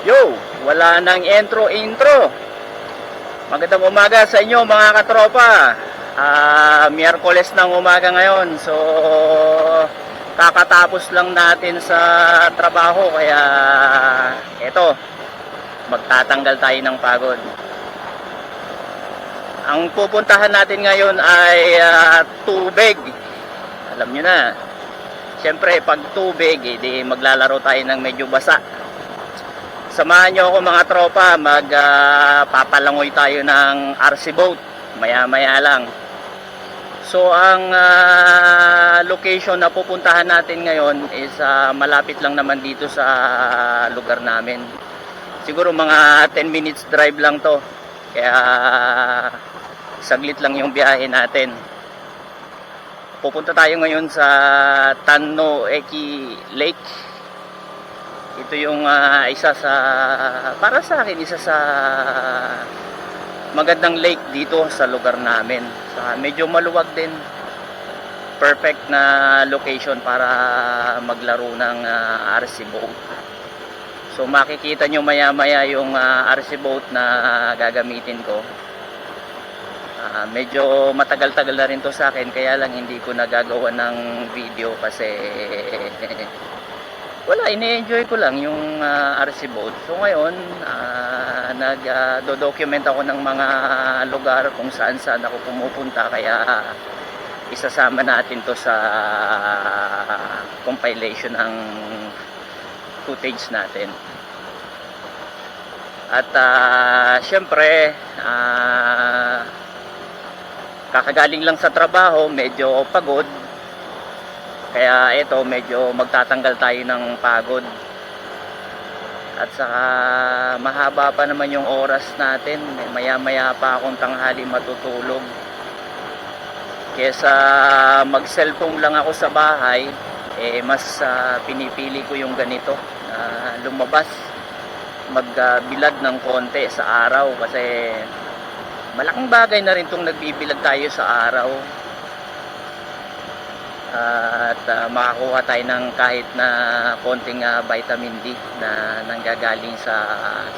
Yo, wala nang intro. Magandang umaga sa inyo mga katropa. Miyerkules ng umaga ngayon. So, kakatapos lang natin sa trabaho kaya eto, magtatanggal tayo ng pagod. Ang pupuntahan natin ngayon ay tubig. Alam nyo na. Siyempre, pag tubig, di maglalaro tayo ng medyo basa. Samahan nyo ako mga tropa, papalangoy tayo ng RC boat, maya lang. So ang location na pupuntahan natin ngayon is malapit lang naman dito sa lugar namin. Siguro mga 10 minutes drive lang to, kaya saglit lang yung biyahe natin. Pupunta tayo ngayon sa Tannoeki Lake. Ito yung isa sa, para sa akin, isa sa magandang lake dito sa lugar namin. Medyo maluwag din. Perfect na location para maglaro ng RC boat. So makikita nyo maya yung RC boat na gagamitin ko. Medyo matagal-tagal na rin to sa akin, kaya lang hindi ko nagagawa ng video kasi wala, ini-enjoy ko lang yung RC boat. So ngayon, nag-document ako ng mga lugar kung saan ako pumupunta, kaya isasama natin to sa compilation ng footage natin. At syempre, kakagaling lang sa trabaho, medyo pagod. Kaya ito, medyo magtatanggal tayo ng pagod. At saka mahaba pa naman yung oras natin. Maya pa akong tanghali matutulog. Kesa mag-cellphone lang ako sa bahay, mas pinipili ko yung ganito, lumabas, magbilad ng konti sa araw. Kasi malaking bagay na rin itong nagbibilad tayo sa araw. At makakuha tayo ng kahit na konting vitamin D na nanggagaling sa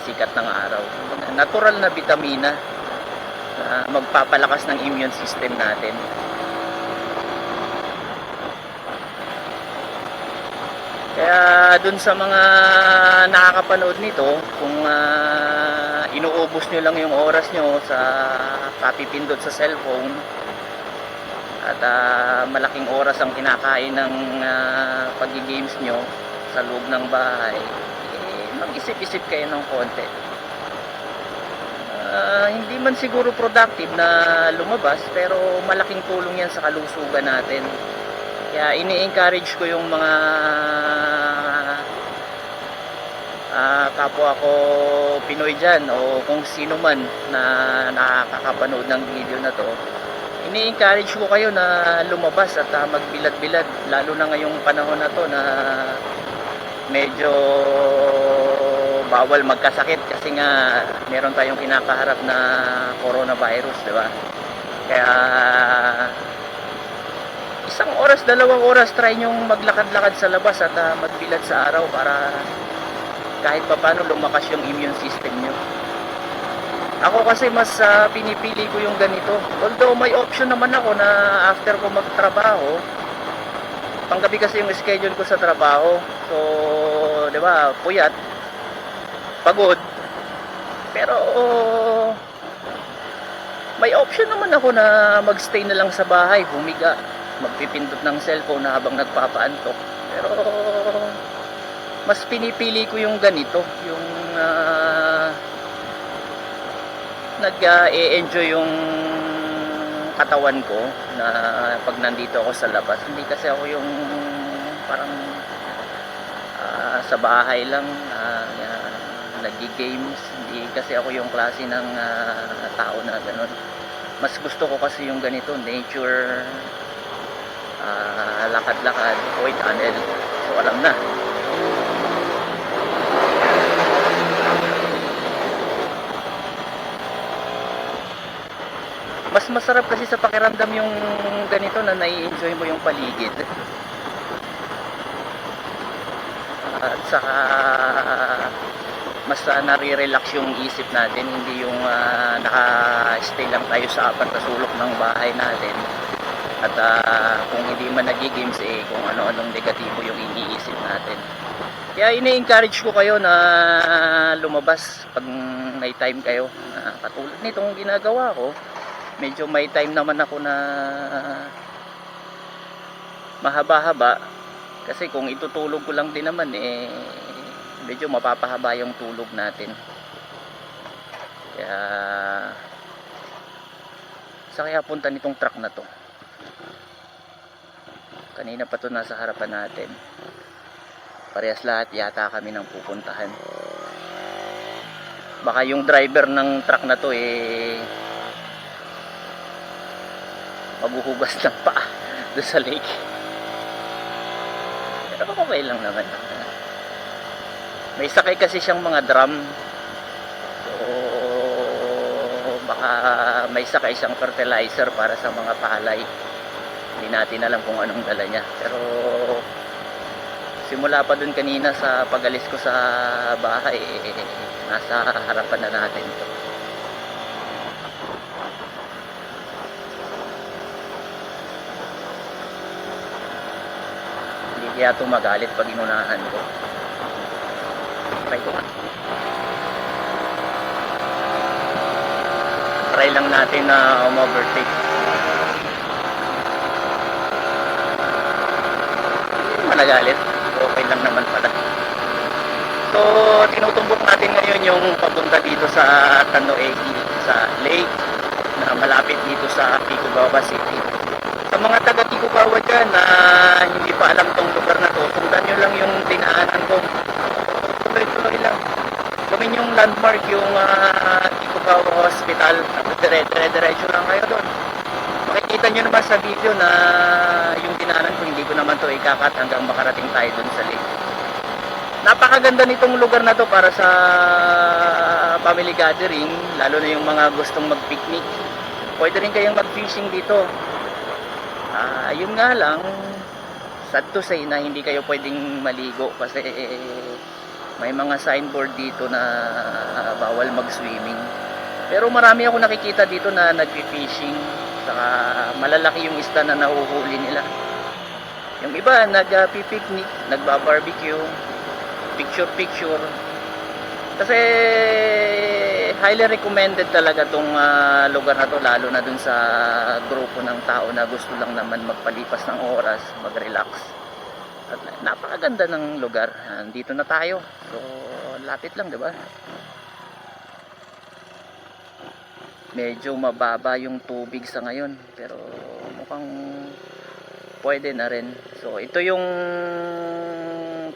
sikat ng araw. Natural na vitamina na magpapalakas ng immune system natin. Kaya dun sa mga nakakapanood nito, kung inuubos nyo lang yung oras nyo sa kapipindot sa cellphone, at malaking oras ang kinakain ng pag-games nyo sa loob ng bahay, mag-isip-isip kayo ng konti. Hindi man siguro productive na lumabas, pero malaking tulong yan sa kalusugan natin. Kaya ini-encourage ko yung mga kapwa ko Pinoy dyan, o kung sino man na nakakapanood ng video na to, ini-encourage ko kayo na lumabas at magbilad-bilad, lalo na ngayong panahon na to na medyo bawal magkasakit kasi nga meron tayong kinakaharap na coronavirus, di ba? Kaya isang oras, 2 oras, try nyong maglakad-lakad sa labas at magbilad sa araw para kahit paano lumakas yung immune system nyo. Ako kasi mas pinipili ko yung ganito. Although may option naman ako na after ko magtrabaho, panggabi kasi yung schedule ko sa trabaho. So, 'di ba, puyat, pagod. Pero may option naman ako na magstay na lang sa bahay, humiga, magpipindot ng cellphone na habang nagpapaantok. Pero mas pinipili ko yung ganito, yung nag-e-enjoy yung katawan ko na pag nandito ako sa labas. Hindi kasi ako yung parang sa bahay lang nag-games. Hindi kasi ako yung klase ng tao na ganun. Mas gusto ko kasi yung ganito, nature, lakad-lakad, tunnel. So alam na. Mas masarap kasi sa pakiramdam yung ganito na nai-enjoy mo yung paligid. At saka mas nare-relax yung isip natin, hindi yung naka-stay lang tayo sa apat na sulok ng bahay natin. At kung hindi man nag-games, kung ano-anong negatibo yung iniisip natin. Kaya ini-encourage ko kayo na lumabas pag may time kayo. Katulad nitong ginagawa ko, medyo may time naman ako na mahaba-haba. Kasi kung itutulog ko lang din naman, medyo mapapahaba yung tulog natin. Kaya sa kaya punta nitong truck na to. Kanina pa to nasa harapan natin. Parehas lahat yata kami nang pupuntahan. Baka yung driver ng truck na to maghuhugas ng paa doon sa lake. Pero okay lang naman. May sakay kasi siyang mga drum. So baka may sakay siyang fertilizer para sa mga palay. Hindi natin alam kung anong dala niya. Pero simula pa dun kanina sa pag-alis ko sa bahay, nasa harapan na natin to. Hindi kaya ito magalit pag inunahan ko. Try ko nga. Try lang natin na overtake. Hindi nagalit. Okay lang naman pala. So tinutumbok natin ngayon yung papunta dito sa Tanoeki, sa lake na malapit dito sa Picobaba City. Sa mga taga Picobaba dyan na hindi pa alam tong lugar na to, sundan nyo lang yung dinaanan ko. Tuloy-tuloy lang. Gawin yung landmark, yung Picobaba Hospital. Dire-diretso lang kayo doon. Makikita nyo naman sa video na yung dinaanan ko, hindi ko naman to ikakat hanggang makarating tayo dun sa lake. Napakaganda nitong lugar na to para sa family gathering, lalo na yung mga gustong mag-picnic. Pwede rin kayong mag-fishing dito. Yun nga lang, sad to say na hindi kayo pwedeng maligo kasi may mga signboard dito na bawal mag-swimming. Pero marami ako nakikita dito na nag-fishing. Saka malalaki yung isda na nahuhuli nila. Yung iba nag-picnic, nagba-barbecue, picture. Kasi highly recommended talaga tong lugar na to, lalo na dun sa grupo ng tao na gusto lang naman magpalipas ng oras, mag-relax. At napakaganda ng lugar. Dito na tayo. So lapit lang, 'di ba? Medyo mababa yung tubig sa ngayon, pero mukhang pwede na rin. So ito yung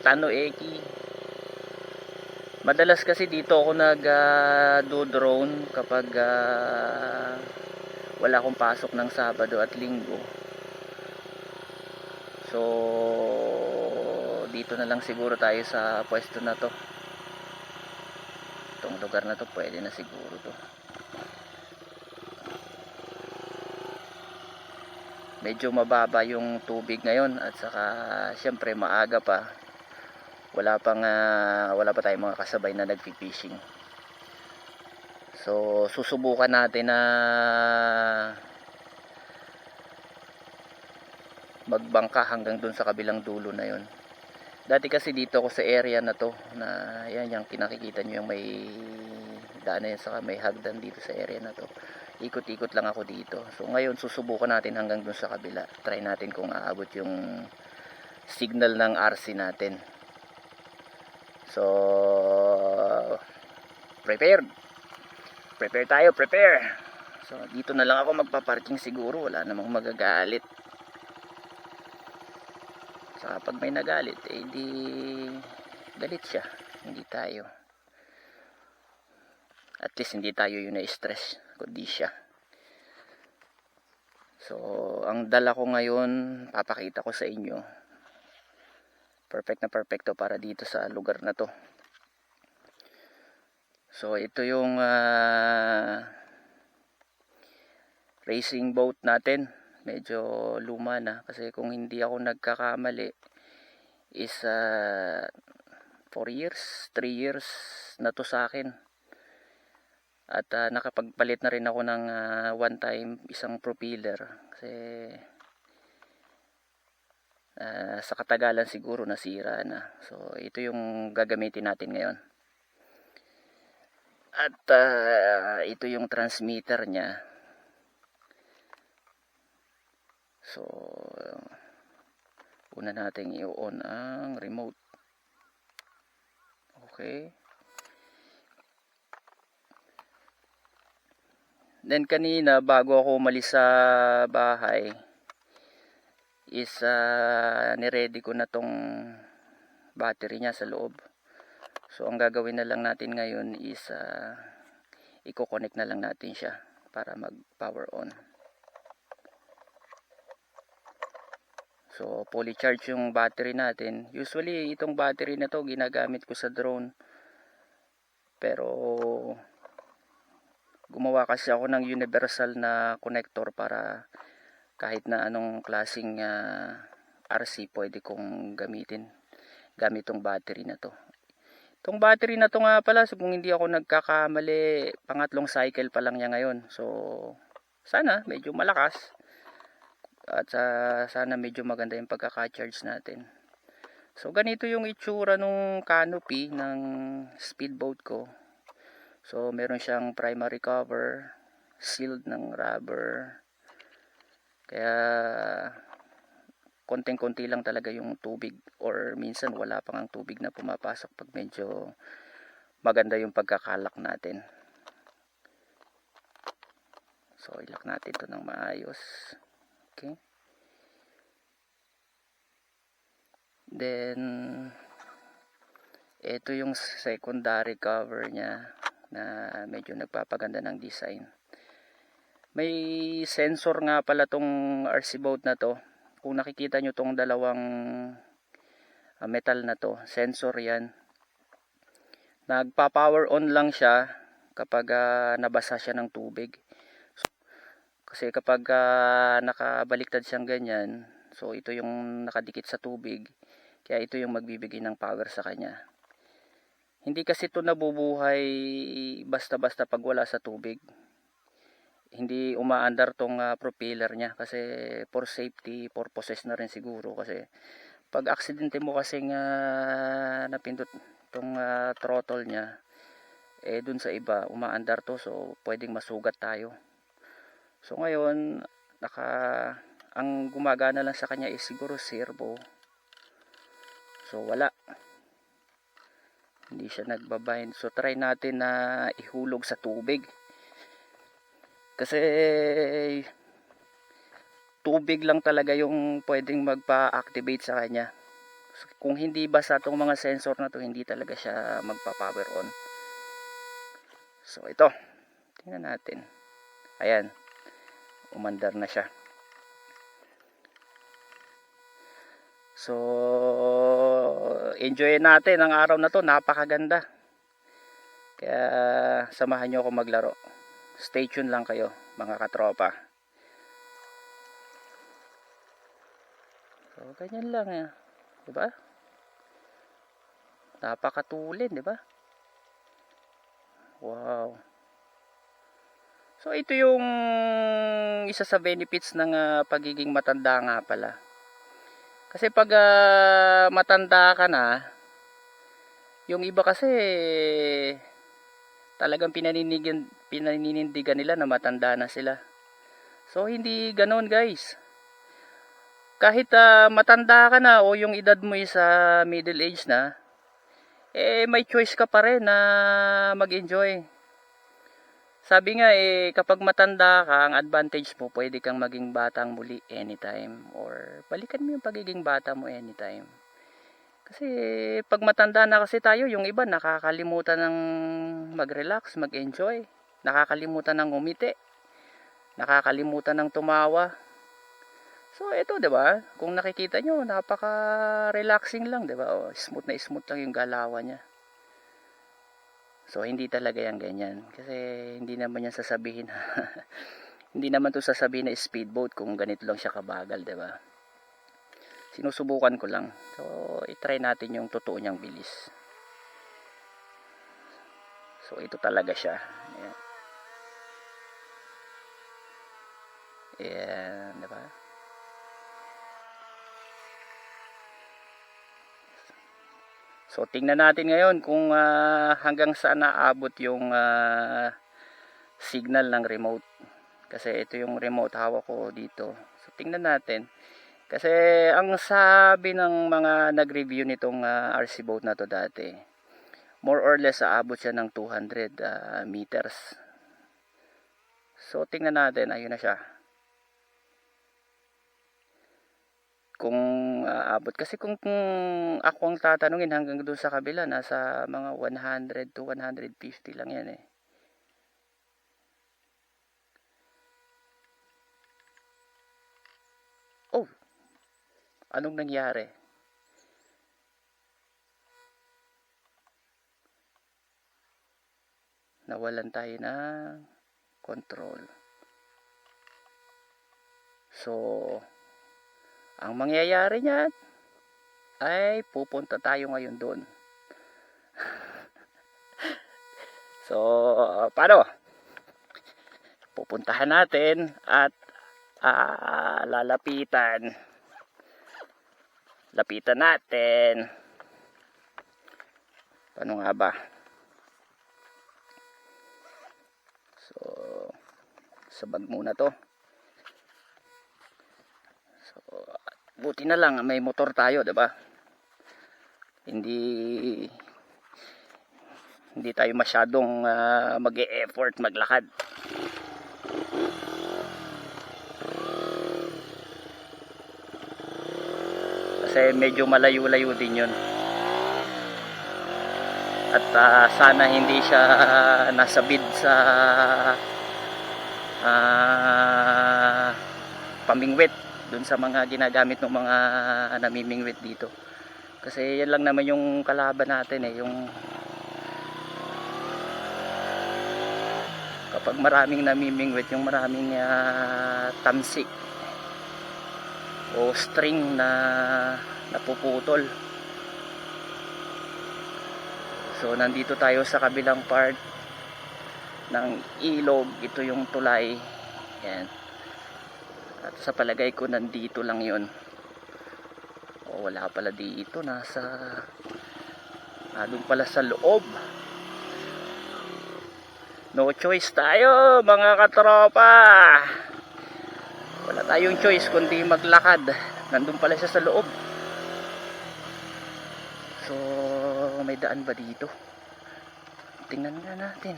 Tanoeki. Madalas kasi dito ako do drone kapag wala akong pasok ng Sabado at Linggo. So dito na lang siguro tayo sa pwesto na to. Itong lugar na to pwede na siguro to. Medyo mababa yung tubig ngayon at saka syempre maaga pa. Wala pa tayong mga kasabay na nagfi-fishing. So susubukan natin na magbangka hanggang dun sa kabilang dulo na yon. Dati kasi dito ako sa area na to, na yan yung kinakikita nyo yung may daan na yan, saka may hagdan dito sa area na to. Ikot-ikot lang ako dito. So ngayon susubukan natin hanggang dun sa kabila. Try natin kung aabot yung signal ng RC natin. So prepare tayo. So dito na lang ako magpaparking siguro, wala namang magagalit. Saka pag may nagalit, di galit siya, hindi tayo. At least hindi tayo yung na-stress, kundi siya. So ang dala ko ngayon, papakita ko sa inyo. Perfect na perfecto para dito sa lugar na to. So ito yung racing boat natin. Medyo luma na kasi kung hindi ako nagkakamali is 4 years, 3 years na to sa akin. At nakapagpalit na rin ako ng one time isang propeller kasi sa katagalan siguro nasira na. So ito yung gagamitin natin ngayon. At ito yung transmitter niya. So una nating i-on ang remote. Okay. Then kanina bago ako umalis sa bahay is niready ko na tong battery niya sa loob. So ang gagawin na lang natin ngayon is i-connect na lang natin siya para mag power on. So fully charge yung battery natin. Usually itong battery na to ginagamit ko sa drone. Pero gumawa kasi ako ng universal na connector para kahit na anong klaseng RC pwede kong gamitin gamit tong battery na to. Itong battery na to nga pala, so kung hindi ako nagkakamali, pangatlong cycle pa lang niya ngayon. So sana medyo malakas at sana medyo maganda yung pagkaka-charge natin. So ganito yung itsura nung canopy ng speedboat ko. So meron siyang primary cover, sealed ng rubber. Kaya konting-konti lang talaga yung tubig or minsan wala pang ang tubig na pumapasok pag medyo maganda yung pagkakalak natin. So ilak natin ito ng maayos. Okay. Then ito yung secondary cover niya na medyo nagpapaganda ng design. May sensor nga pala tong RC boat na to. Kung nakikita nyo tong dalawang metal na to, sensor yan. Nagpa-power on lang siya kapag nabasa siya ng tubig. So, kasi kapag nakabaliktad siyang ganyan, so ito yung nakadikit sa tubig, kaya ito yung magbibigay ng power sa kanya. Hindi kasi ito nabubuhay basta-basta pag wala sa tubig. Hindi umaandar tong propeller niya kasi for safety purposes na rin siguro, kasi pag aksidente mo kasing napindot tong throttle niya, dun sa iba umaandar to, so pwedeng masugat tayo. So ngayon ang gumagana lang sa kanya is siguro servo. So wala, hindi siya nagbabind. So try natin na ihulog sa tubig kasi tubig lang talaga yung pwedeng magpa-activate sa kanya. So, kung hindi basa itong mga sensor na to, hindi talaga siya magpa-power on. So ito, tingnan natin. Ayan, umandar na siya. So enjoy natin ang araw na to, napakaganda. Kaya samahan nyo ako maglaro. Stay tuned lang kayo mga katropa. So ganyan lang diba? Napakatulin, diba? Wow. So ito yung isa sa benefits ng pagiging matanda nga pala. Kasi pag matanda ka na, yung iba kasi talagang pinaninindigan nila na matanda na sila. So hindi ganoon guys. Kahit matanda ka na o yung edad mo is middle age na, may choice ka pa rin na mag-enjoy. Sabi nga kapag matanda ka, ang advantage mo, pwede kang maging batang muli anytime, or balikan mo yung pagiging bata mo anytime. Kasi pag matanda na kasi tayo, yung iba nakakalimutan ng mag-relax, mag-enjoy, nakakalimutan ng umiti, nakakalimutan ng tumawa. So ito, 'di ba? Kung nakikita nyo, napaka-relaxing lang, 'di ba? Smooth na smooth lang yung galawan niya. So hindi talaga yan ganyan, kasi hindi naman yan sasabihin hindi naman to sasabihin na speedboat kung ganito lang siya kabagal, 'di ba? Sinusubukan ko lang. So i-try natin yung totoo niyang bilis. So ito talaga siya. Ayan. Ayan, diba? So tingnan natin ngayon kung hanggang saan naabot yung signal ng remote. Kasi ito yung remote hawak ko dito. So tingnan natin. Kasi ang sabi ng mga nag-review nitong RC boat na to dati, more or less aabot siya ng 200 meters. So tingnan natin, ayun na siya. Kung aabot, kasi kung ako ang tatanungin hanggang doon sa kabila, nasa mga 100 to 150 lang yan eh. Oh, anong nangyari? Nawalan tayo ng control. So ang mangyayari niyan ay pupunta tayo ngayon doon. So paano? Pupuntahan natin at lapitan natin. Paano nga ba? So sabag muna to. So buti na lang may motor tayo, 'di ba? Hindi tayo masyadong mag-e-effort maglakad. Kasi medyo malayo-layo din 'yun. At sana hindi siya nasabid sa pamingwit dun sa mga ginagamit ng mga namimingwit dito. Kasi yan lang naman yung kalaban natin eh, yung kapag maraming namimingwit, yung maraming tamsik o string na napuputol. So nandito tayo sa kabilang part ng ilog, ito yung tulay. Yan. At sa palagay ko nandito lang yun. O wala pala dito, nasa doon pala sa loob. No choice tayo mga katropa. Wala tayong choice kundi maglakad. Nandun pala siya sa loob. So may daan ba dito? Tingnan nga natin.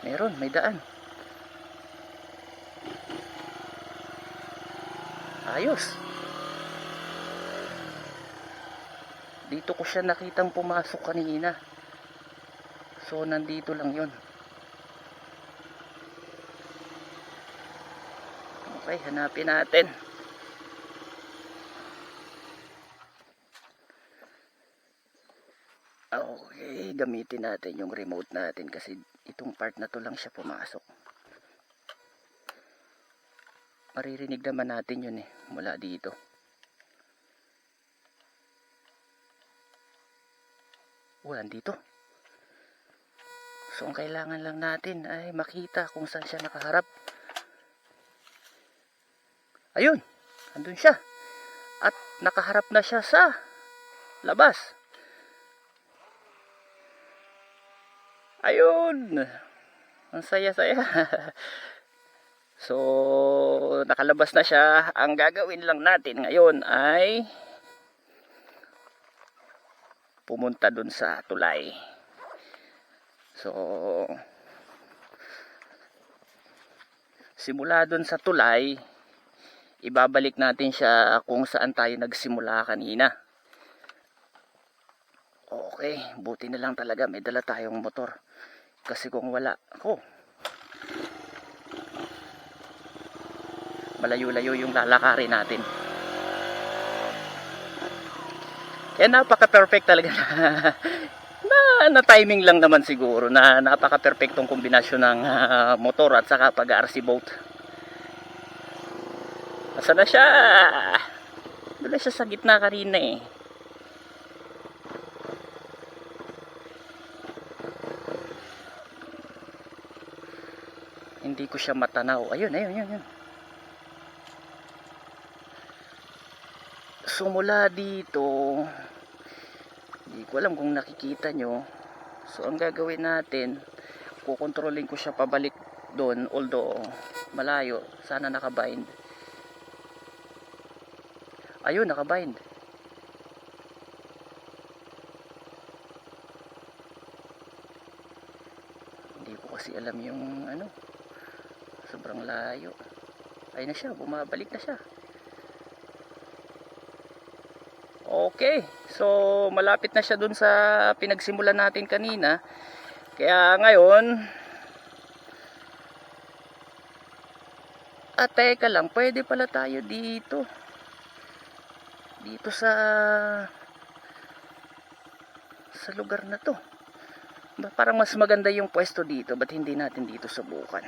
Meron, may daan. Ayos. Dito ko siya nakitang pumasok kanina. So nandito lang yun. Okay, hanapin natin. Okay, gamitin natin yung remote natin kasi itong part na to lang siya pumasok. Maririnig naman natin yun eh, mula dito. Dito. So ang kailangan lang natin ay makita kung saan siya nakaharap. Ayun, andun siya. At nakaharap na siya sa labas. Ayun. Ang saya-saya. So nakalabas na siya. Ang gagawin lang natin ngayon ay pumunta dun sa tulay. So simula dun sa tulay, ibabalik natin siya kung saan tayo nagsimula kanina. Okay, buti na lang talaga may dala tayong motor. Kasi kung wala, malayo-layo yung lalakarin natin. Kaya napaka-perfect talaga na timing lang naman siguro na napaka-perfectong kombinasyon ng motor at saka pag-RC boat. Nasaan na siya? Doon na siya sa gitna kanina eh. Hindi ko siya matanaw. Ayun, ayun, ayun, ayun. So mula dito, hindi ko alam kung nakikita nyo. So ang gagawin natin, kukontrolin ko siya pabalik doon, although malayo. Sana nakabind. Ayun, nakabind. Hindi ko kasi alam yung ano, sobrang layo. Ayun na siya, bumabalik na siya. Okay, so malapit na siya dun sa pinagsimulan natin kanina. Kaya ngayon, teka lang, pwede pala tayo dito. Dito sa lugar na to. Parang mas maganda yung pwesto dito, ba't hindi natin dito subukan?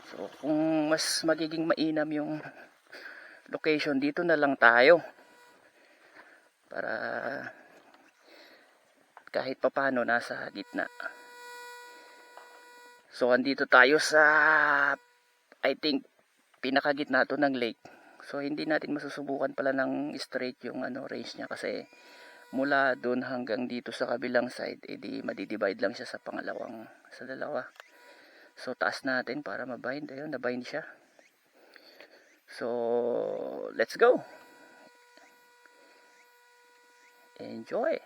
So kung mas magiging mainam yung location, dito na lang tayo. Para kahit papano nasa gitna. So andito tayo sa, I think, pinakagitna to ng lake. So hindi natin masusubukan pala ng straight yung range niya, kasi mula doon hanggang dito sa kabilang side, edi madidivide lang siya sa dalawa. So taas natin para mabind. Ayun, nabind siya. So let's go. Enjoy.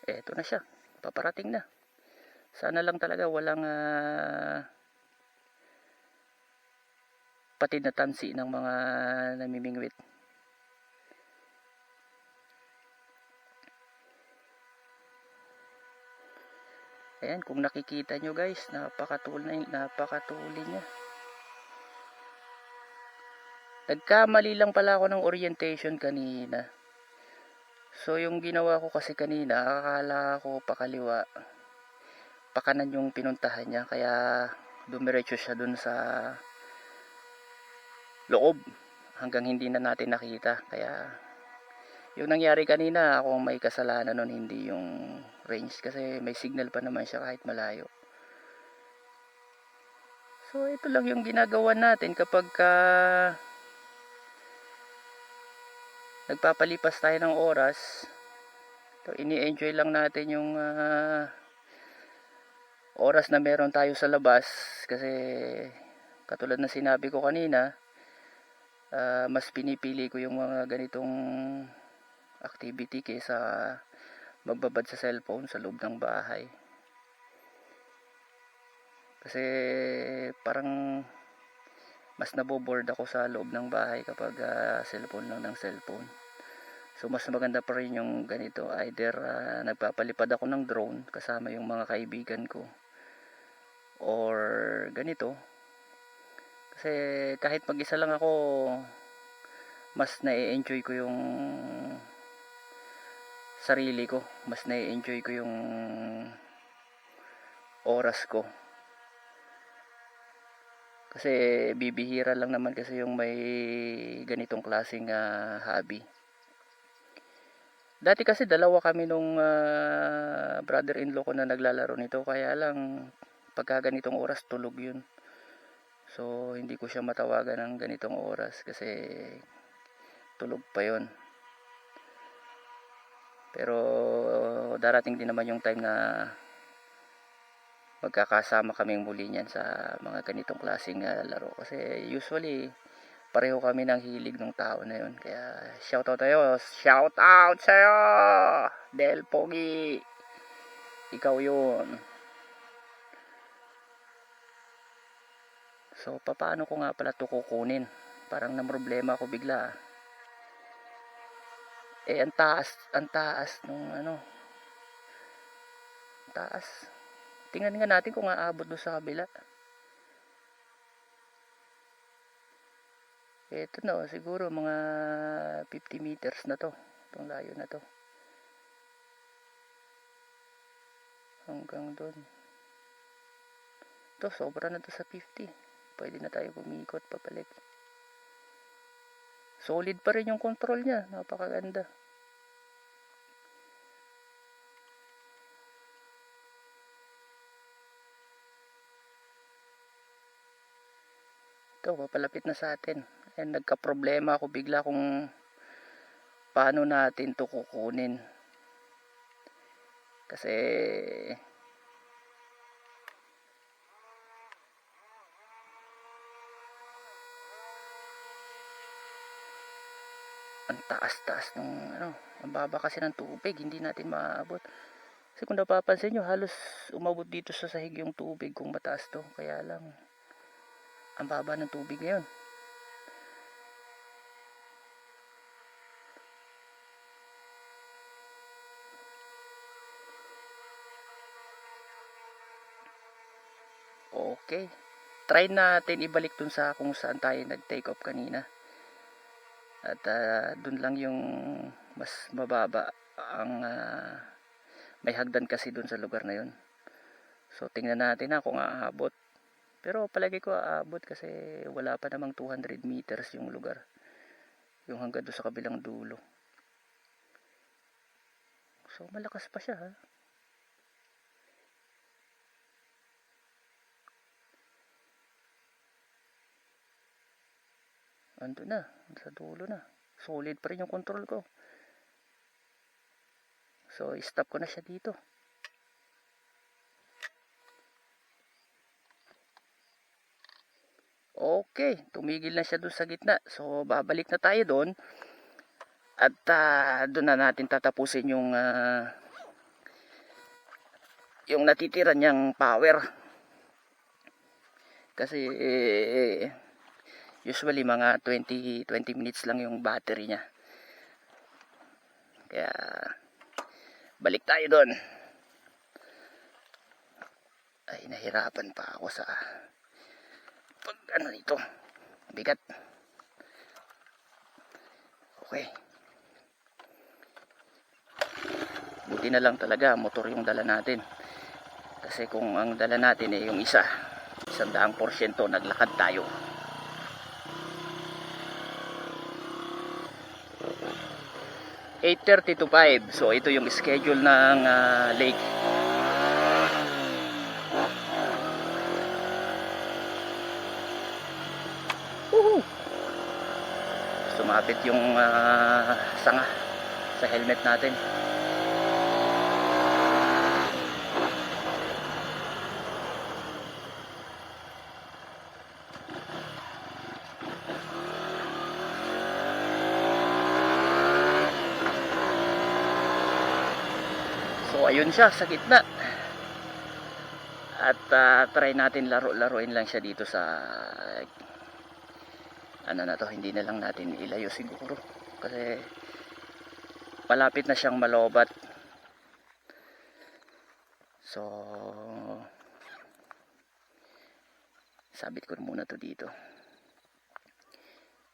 Eto na siya, paparating na. Sana lang talaga walang patid na tansi ng mga namimingwit. Ayan, kung nakikita nyo guys, napakatuli niya. Nagkamali lang pala ako ng orientation kanina. So yung ginawa ko kasi kanina, akala ko pakaliwa, pakanan yung pinuntahan niya, kaya dumiretso siya dun sa loob hanggang hindi na natin nakita. Kaya yung nangyari kanina, ako may kasalanan nun, hindi yung range, kasi may signal pa naman siya kahit malayo. So ito lang yung ginagawa natin kapag nagpapalipas tayo ng oras. So, ini-enjoy lang natin yung oras na meron tayo sa labas, kasi katulad na sinabi ko kanina, mas pinipili ko yung mga ganitong activity kaysa magbabad sa cellphone sa loob ng bahay. Kasi parang mas naboboard ako sa loob ng bahay kapag cellphone lang ng cellphone. So mas maganda pa rin yung ganito, either nagpapalipad ako ng drone kasama yung mga kaibigan ko, or ganito. Kasi kahit mag-isa lang ako, mas na-enjoy ko yung sarili ko, mas na-enjoy ko yung oras ko. Kasi bibihira lang naman kasi yung may ganitong klaseng hobby. Dati kasi dalawa kami nung brother-in-law ko na naglalaro nito, kaya lang pagka ganitong oras tulog yun. So hindi ko siya matawagan ng ganitong oras kasi tulog pa yun. Pero darating din naman yung time na magkakasama kaming muli niyan sa mga ganitong klaseng laro, kasi usually pareho kami ng hilig ng tao na yun. Kaya shoutout sa'yo Del Pogi, ikaw yun. So paano ko nga pala ito kukunin? Parang namroblema ako bigla. Ang taas nung taas. Tingnan nga natin kung aabot doon sa kabila. Ito na, siguro mga 50 meters na to. Itong layo na to. Hanggang doon. Ito, sobra na to sa 50. Pwede na tayo pumikot papalik. Solid pa rin yung control niya. Napakaganda. Ito, papalapit na sa atin. Ayan, nagka-problema ako bigla kung paano natin to kukunin. Kasi ang taas-taas ng ang baba kasi ng tubig, hindi natin maaabot. Kasi kung napapansin nyo, halos umabot dito sa sahig yung tubig kung mataas to. Kaya lang, ang baba ng tubig ngayon. Okay. Try natin ibalik dun sa kung saan tayo nag-take off kanina. At dun lang yung mas mababa ang may hagdan kasi dun sa lugar na yun. So tingnan natin kung aabot. Pero palagi ko aabot kasi wala pa namang 200 meters yung lugar. Yung hanggang doon sa kabilang dulo. So malakas pa siya Ando na, sa dulo na. Solid pa rin yung control ko. So stop ko na siya dito. Okay, tumigil na siya doon sa gitna. So babalik na tayo doon. At doon na natin tatapusin yung natitira niyang power. Kasi usually mga 20 minutes lang yung battery niya. Kaya balik tayo doon. Ay, nahirapan pa ako sa pag nito. Bigat. Okay. Buti na lang talaga motor yung dala natin. Kasi kung ang dala natin yung 100% naglakad tayo. (8:30 to 5). So ito yung schedule ng lake. Sumapit yung sanga sa helmet natin. So ayun siya sa gitna. At try natin laruin lang siya dito sa na to, hindi na lang natin ilayo siguro kasi malapit na siyang malobat. So sabit ko muna to dito.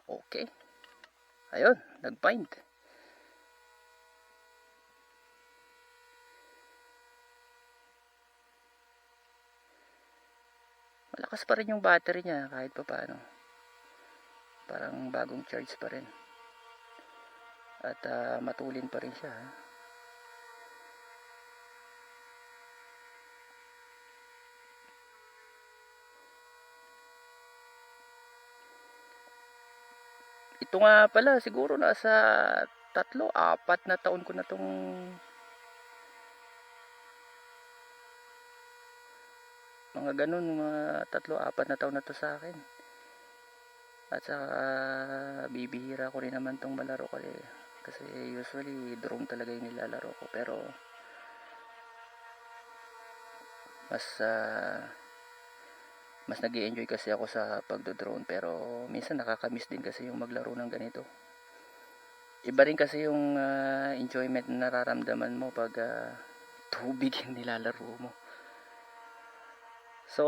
Okay, ayun, nag-bind. Malakas pa rin yung battery niya kahit pa paano. Parang bagong charge pa rin. At matulin pa rin siya. Ito nga pala, siguro nasa 3-4 na taon ko na tong mga ganun, mga 3-4 na taon na to sa akin. At saka bibihira ko rin naman tong malaro kasi usually drone talaga yung nilalaro ko, pero mas nag-i-enjoy kasi ako sa pagdo-drone, pero minsan nakakamiss din kasi yung maglaro ng ganito. Iba rin kasi yung enjoyment na nararamdaman mo pag tubig yung nilalaro mo. So,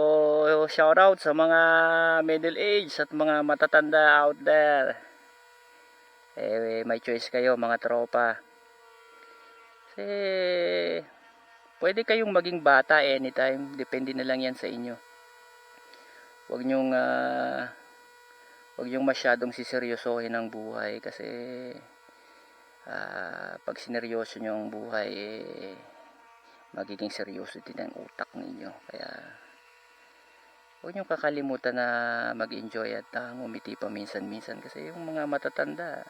shout out sa mga middle age at mga matatanda out there. May choice kayo mga tropa. Kasi pwede kayong maging bata anytime, depende na lang yan sa inyo. Huwag nyong masyadong siseryosohin ang buhay kasi pag sineryoso nyo ang buhay magiging seryoso din ang utak ninyo. Kaya huwag nyong kakalimutan na mag-enjoy at ngumiti pa minsan-minsan kasi yung mga matatanda,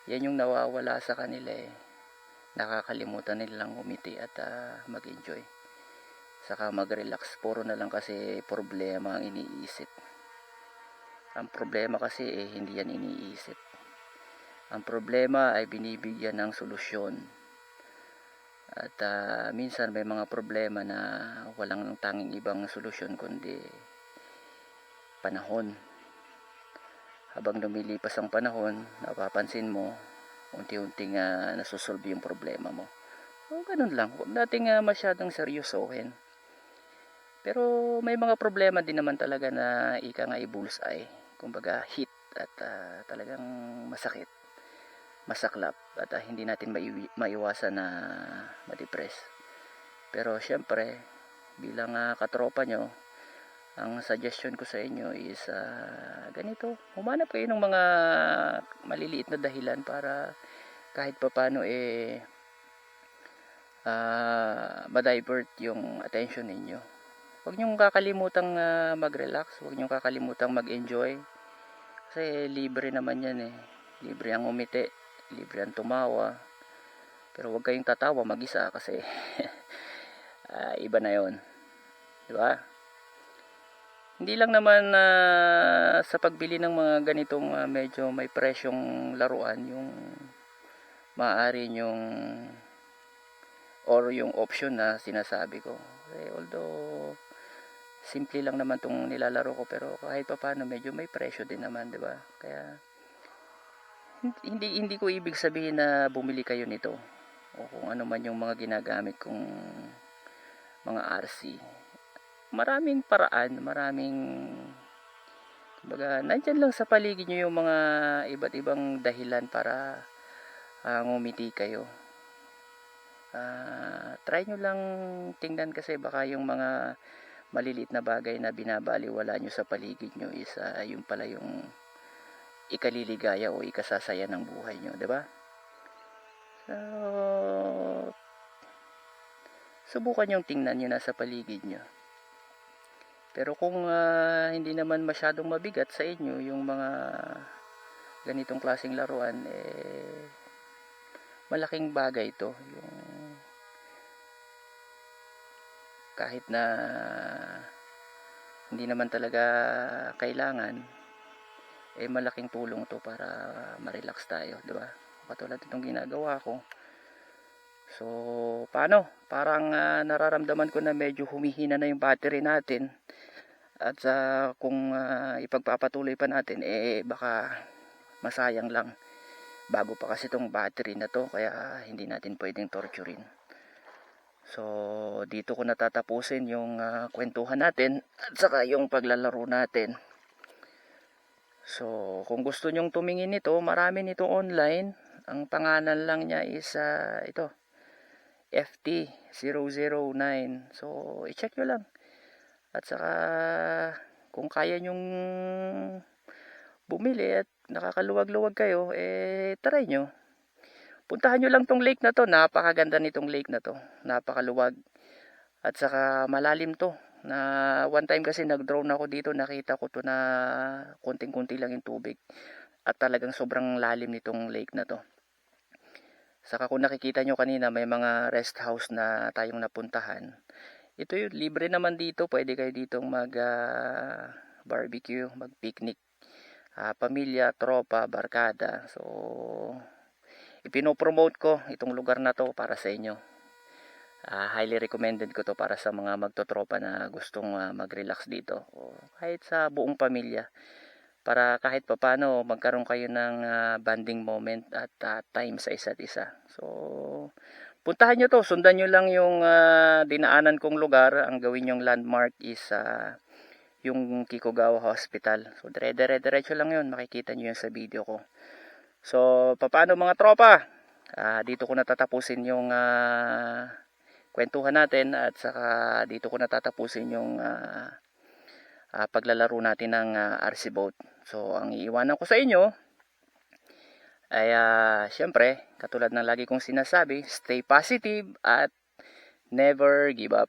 yan yung nawawala sa kanila nakakalimutan nilang ngumiti at mag-enjoy, saka mag-relax. Puro na lang kasi problema ang iniisip. Ang problema kasi hindi yan iniisip. Ang problema ay binibigyan ng solusyon. At minsan may mga problema na walang tanging ibang solusyon kundi panahon. Habang lumilipas ang panahon, napapansin mo unti-unting nasusolve yung problema mo. So ganun lang, huwag nating masyadong seryosohin. Pero may mga problema din naman talaga na ika nga i-bullseye, kumbaga hit at talagang masakit, masaklap at hindi natin maiwasan na ma-depress. Pero syempre bilang katropa nyo, ang suggestion ko sa inyo is ganito, humanap kayo ng mga maliliit na dahilan para kahit papano ma-divert yung attention ninyo. Huwag nyong kakalimutang mag-relax, huwag nyong kakalimutang mag-enjoy kasi libre naman yan libre ang umiti, libre ang tumawa, pero huwag kayong tatawa mag-isa kasi iba na yon, di ba? Hindi lang naman sa pagbili ng mga ganitong medyo may presyong laruan yung maaari yung or yung option na sinasabi ko. Although simple lang naman tong nilalaro ko, pero kahit pa paano medyo may presyo din naman, di ba? Kaya hindi ko ibig sabihin na bumili kayo nito o kung ano man yung mga ginagamit kong mga RC. Maraming paraan, kumbaga nandyan lang sa paligid nyo yung mga iba't ibang dahilan para ngumiti kayo. Try nyo lang tingnan kasi baka yung mga maliliit na bagay na binabaliwala nyo sa paligid nyo is yung pala yung ikaliligaya o ikasasaya ng buhay nyo, diba? So subukan yung tingnan nyo na sa paligid nyo. Pero kung hindi naman masyadong mabigat sa inyo yung mga ganitong klaseng laruan, malaking bagay ito. Yung kahit na hindi naman talaga kailangan, malaking tulong to para ma-relax tayo, di ba? Katulad itong ginagawa ko. So, paano? Parang nararamdaman ko na medyo humihina na yung battery natin. At kung ipagpapatuloy pa natin, baka masayang lang. Bago pa kasi itong battery na to, kaya hindi natin pwedeng torturin. So, dito ko natatapusin yung kwentuhan natin at saka yung paglalaro natin. So, kung gusto nyong tumingin nito, marami nito online. Ang pangalan lang niya is ito, FT009. So, i-check nyo lang. At saka kung kaya nyong bumili at nakakaluwag-luwag kayo, try nyo. Puntahan nyo lang tong lake na to. Napakaganda nitong lake na to. Napakaluwag. At saka malalim to. Na one time kasi nag-drone ako dito, nakita ko to na konting-kunti lang yung tubig. At talagang sobrang lalim nitong lake na to. Saka kung nakikita nyo kanina, may mga rest house na tayong napuntahan. Ito yun, libre naman dito. Pwede kayo ditong mag-barbecue, mag-picnic. Pamilya, tropa, barkada. So, ipinopromote ko itong lugar na to para sa inyo. Highly recommended ko to para sa mga magtotropa na gustong mag-relax dito. O kahit sa buong pamilya. Para kahit papano magkaroon kayo ng bonding moment at time sa isa't isa. So, puntahan nyo to, sundan nyo lang yung dinaanan kong lugar. Ang gawin yung landmark is yung Kikugawa Hospital. So diretso lang yun, makikita nyo yun sa video ko. So paano mga tropa, dito ko natatapusin yung kwentuhan natin. At saka dito ko natatapusin yung paglalaro natin ng RC boat. So ang iiwanan ko sa inyo ay syempre, katulad ng lagi kong sinasabi, stay positive at never give up.